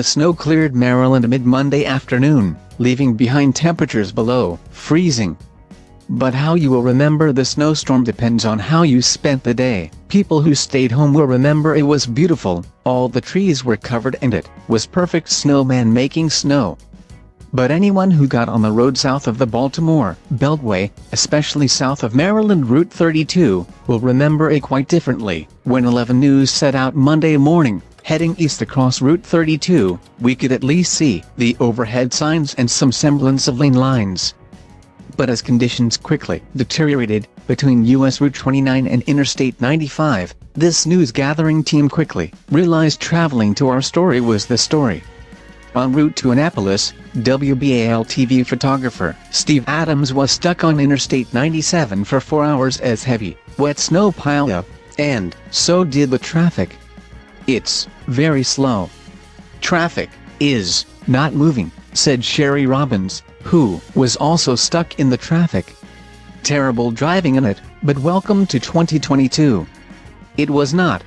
The snow cleared Maryland mid-Monday afternoon, leaving behind temperatures below freezing. But how you will remember the snowstorm depends on how you spent the day. People who stayed home will remember it was beautiful, all the trees were covered and it was perfect snowman making snow. But anyone who got on the road south of the Baltimore Beltway, especially south of Maryland Route 32, will remember it quite differently. When 11 News set out Monday morning, heading east across Route 32, we could at least see the overhead signs and some semblance of lane lines. But as conditions quickly deteriorated between US Route 29 and Interstate 95, this news-gathering team quickly realized traveling to our story was the story. En route to Annapolis, WBAL-TV photographer Steve Adams was stuck on Interstate 97 for 4 hours as heavy, wet snow piled up, and so did the traffic. It's very slow. Traffic is not moving, said Sherry Robbins, who was also stuck in the traffic. Terrible driving in it, but welcome to 2022. It was not.